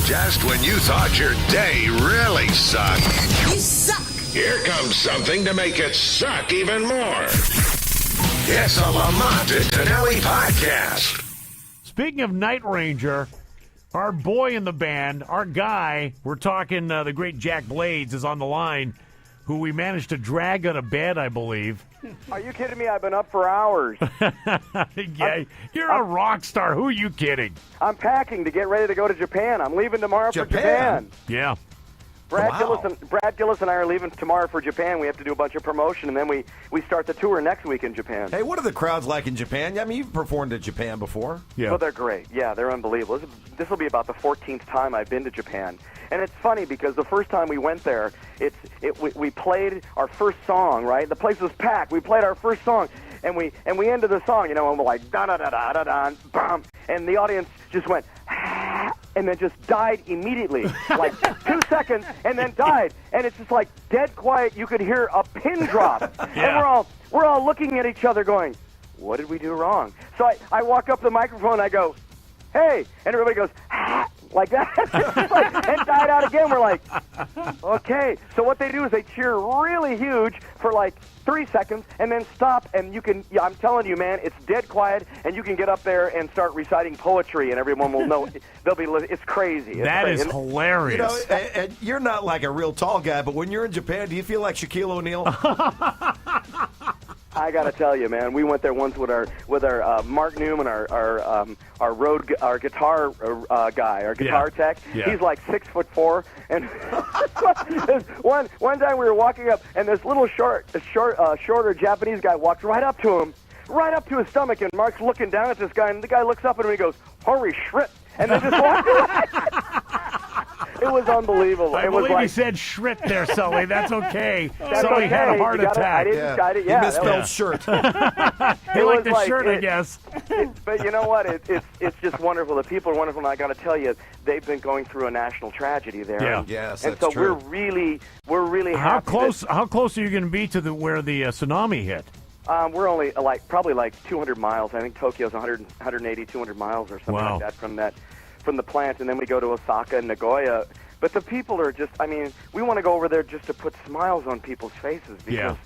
Just when you thought your day really sucked. You suck! Here comes something to make it suck even more. It's a Lamont and Tonelli podcast. Speaking of Night Ranger, our boy in the band, our guy, we're talking the great Jack Blades is on the line, who we managed to drag out of bed, I believe. Are you kidding me? I've been up for hours. Yeah, you're a rock star. Who are you kidding? I'm packing to get ready to go to Japan. I'm leaving tomorrow for Japan. Yeah. Brad Gillis and I are leaving tomorrow for Japan. We have to do a bunch of promotion, and then we start the tour next week in Japan. Hey, what are the crowds like in Japan? I mean, you've performed in Japan before. Yeah. Well, they're great. Yeah, they're unbelievable. This will be about the 14th time I've been to Japan. And it's funny because the first time we went there, we played our first song, right? The place was packed. We played our first song, and we ended the song, and we're like, da-da-da-da-da-da, bum, and the audience just went, and then just died immediately, like 2 seconds, and then died. And it's just like dead quiet. You could hear a pin drop. Yeah. And we're all looking at each other going, what did we do wrong? So I walk up to the microphone, and I go, hey, and everybody goes, like that, and died out again. We're like, okay. So what they do is they cheer really huge for like 3 seconds and then stop, and you can, I'm telling you, man, it's dead quiet, and you can get up there and start reciting poetry, and everyone will know. It's crazy. That is hilarious. You know, and you're not like a real tall guy, but when you're in Japan, do you feel like Shaquille O'Neal? I gotta tell you, man, we went there once with our Mark Newman, our guitar guy, our guitar tech. Yeah. He's like 6'4", and one time we were walking up, and this little shorter Japanese guy walked right up to him, right up to his stomach, and Mark's looking down at this guy, and the guy looks up at him and he goes, "Holy shit!" and then just walked away. It was unbelievable. I believe he said Schritt there, Sully. That's okay. Sully had a heart attack. You misspelled shirt. He liked the shirt, I guess. But you know what? It's just wonderful. The people are wonderful, and I got to tell you, they've been going through a national tragedy there. Yeah. Yes, and that's so true. we're really How happy. How close are you going to be to where the tsunami hit? We're only probably 200 miles. I think Tokyo's 180, 200 miles or something like that from the plant, and then we go to Osaka and Nagoya. But the people are just, we want to go over there just to put smiles on people's faces because,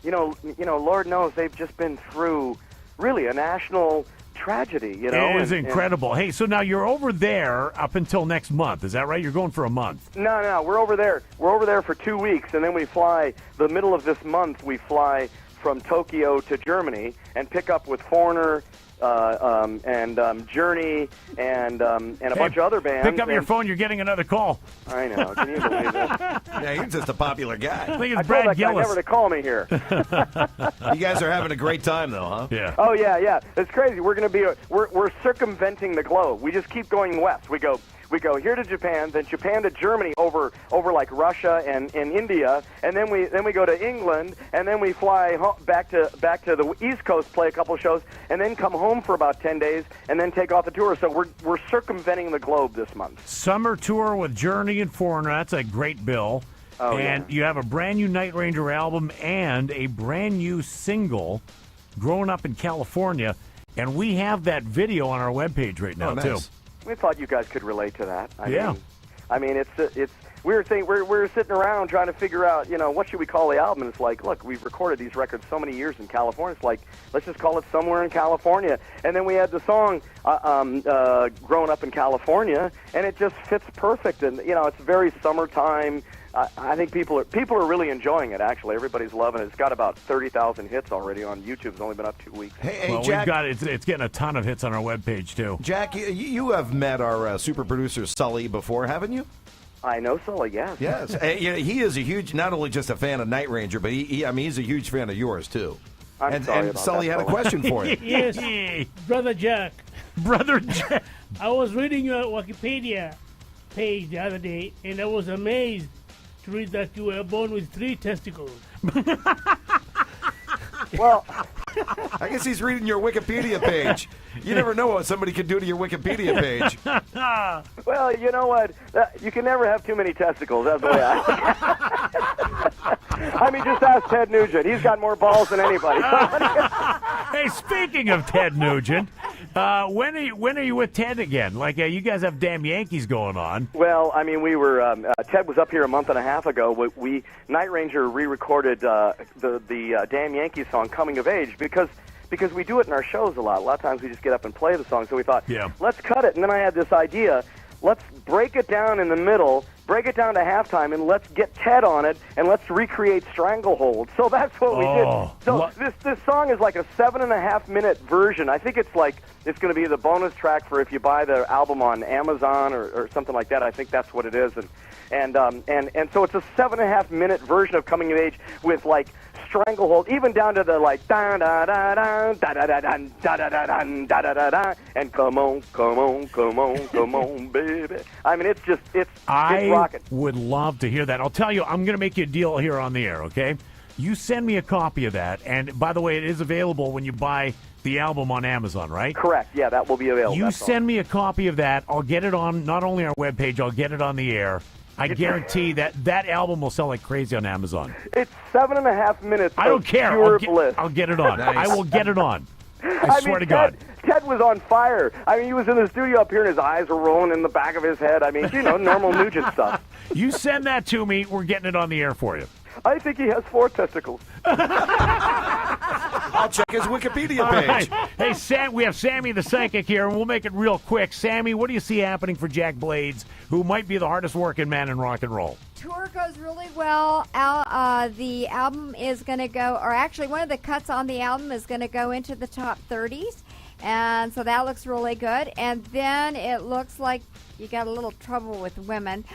you know, Lord knows they've just been through really a national tragedy, you know. It is incredible. Hey, so now you're over there up until next month. Is that right? You're going for a month. No, we're over there. We're over there for 2 weeks, and then we fly, the middle of this month, we fly from Tokyo to Germany and pick up with Foreigner, and Journey and a bunch of other bands. Pick up your phone. You're getting another call. I know. Can you believe it? Yeah, you're just a popular guy. I think it's I Brad told that guy Gillis. never to call me here. You guys are having a great time, though, huh? Yeah. Oh yeah. It's crazy. We're going to be we're circumventing the globe. We just keep going west. We go here to Japan, then Japan to Germany, over like Russia and India, and then we go to England, and then we fly back to the East Coast, play a couple shows, and then come home for about 10 days, and then take off the tour. So we're circumventing the globe this month. Summer tour with Journey and Foreigner. That's a great bill. Oh, and you have a brand new Night Ranger album and a brand new single, Growing Up in California, and we have that video on our webpage right now too. We thought you guys could relate to that. I mean, it's. We were saying we're sitting around trying to figure out, what should we call the album? And it's like, look, we've recorded these records so many years in California. It's like, let's just call it Somewhere in California. And then we had the song Growing Up in California, and it just fits perfect. And it's very summertime. I think people are really enjoying it. Actually, everybody's loving it. It's got about 30,000 hits already on YouTube. It's only been up 2 weeks. Hey, well, Jack, we've got it's getting a ton of hits on our webpage too. Jack, you have met our super producer Sully before, haven't you? I know Sully, yes. Yes. He is a huge, not only just a fan of Night Ranger, but he's a huge fan of yours too. I'm sorry and about Sully that, had a question for you. Yes, Brother Jack. Brother Jack. I was reading your Wikipedia page the other day, and I was amazed to read that you were born with 3 testicles. Well, I guess he's reading your Wikipedia page. You never know what somebody could do to your Wikipedia page. well, you know what? You can never have too many testicles. That's the way I mean, just ask Ted Nugent. He's got more balls than anybody. Hey, speaking of Ted Nugent, When are you with Ted again? Like, you guys have damn Yankees going on. Well, I mean, we were Ted was up here a month and a half ago. We Night Ranger re-recorded the damn Yankees song "Coming of Age" because we do it in our shows a lot. A lot of times we just get up and play the song. So we thought, let's cut it. And then I had this idea: let's break it down in the middle, break it down to halftime, and let's get Ted on it, and let's recreate Stranglehold. So that's what we did. So this song is like a 7.5-minute version. I think it's going to be the bonus track for if you buy the album on Amazon or something like that. I think that's what it is. And so it's a 7.5-minute version of Coming of Age with like Stranglehold, even down to the like da da da da da da da da da da da da da da, and come on, baby. I mean, it's rocking. I would love to hear that. I'll tell you, I'm going to make you a deal here on the air, okay? You send me a copy of that, and by the way, it is available when you buy the album on Amazon, right? Correct. Yeah, that will be available. You send me a copy of that. I'll get it on not only our webpage, I'll get it on the air. I guarantee that album will sell like crazy on Amazon. It's 7.5 minutes. I don't care. I'll get it on. Nice. I will get it on. I swear to God. Ted was on fire. I mean, he was in the studio up here, and his eyes were rolling in the back of his head. I mean, normal Nugent stuff. You send that to me. We're getting it on the air for you. I think he has 4 testicles. I'll check his Wikipedia All page. right. Hey, Sam, we have Sammy the Psychic here, and we'll make it real quick. Sammy, what do you see happening for Jack Blades, who might be the hardest working man in rock and roll? Tour goes really well. The album is going to go, or actually one of the cuts on the album is going to go into the top 30s. And so that looks really good. And then it looks like you got a little trouble with women.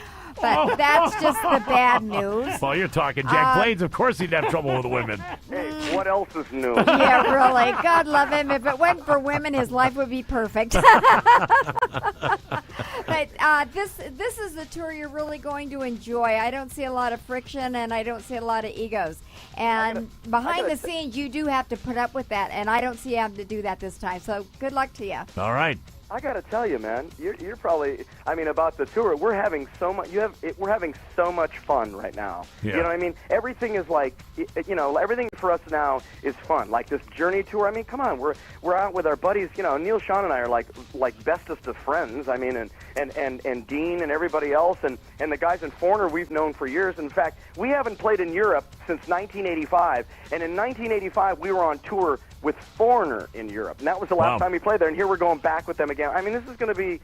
But that's just the bad news. Well, you're talking Jack Blades. Of course he'd have trouble with the women. Hey, what else is new? Yeah, really. God love him. If it went for women, his life would be perfect. But this is the tour you're really going to enjoy. I don't see a lot of friction, and I don't see a lot of egos. And behind the scenes, you do have to put up with that, and I don't see you having to do that this time. So good luck to you. All right. I got to tell you, man, you're probably. I mean, about the tour, we're having so much. We're having so much fun right now. Yeah. You know what I mean? Everything is like, everything for us now is fun. Like this Journey tour. I mean, come on, we're out with our buddies. Neil, Sean, and I are like bestest of friends. I mean, and Dean and everybody else, and the guys in Foreigner we've known for years. In fact, we haven't played in Europe since 1985, and in 1985 we were on tour with Foreigner in Europe, and that was the last time we played there. And here we're going back with them again. I mean, this is going to be,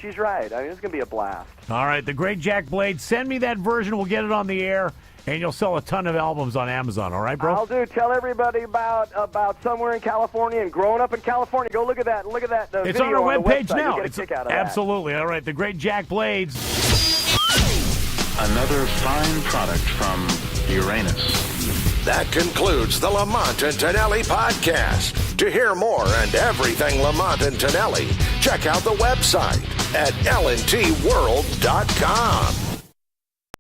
she's right. I mean, it's going to be a blast. All right, the great Jack Blades. Send me that version. We'll get it on the air, and you'll sell a ton of albums on Amazon. All right, bro? I'll do. Tell everybody about Somewhere in California and Growing Up in California. Go look at that. Look at that. It's video on our webpage website. now. You get a kick out of Absolutely. All right, the great Jack Blades. Another fine product from Uranus. That concludes the Lamont and Tonelli podcast. To hear more and everything Lamont and Tonelli, check out the website at lntworld.com.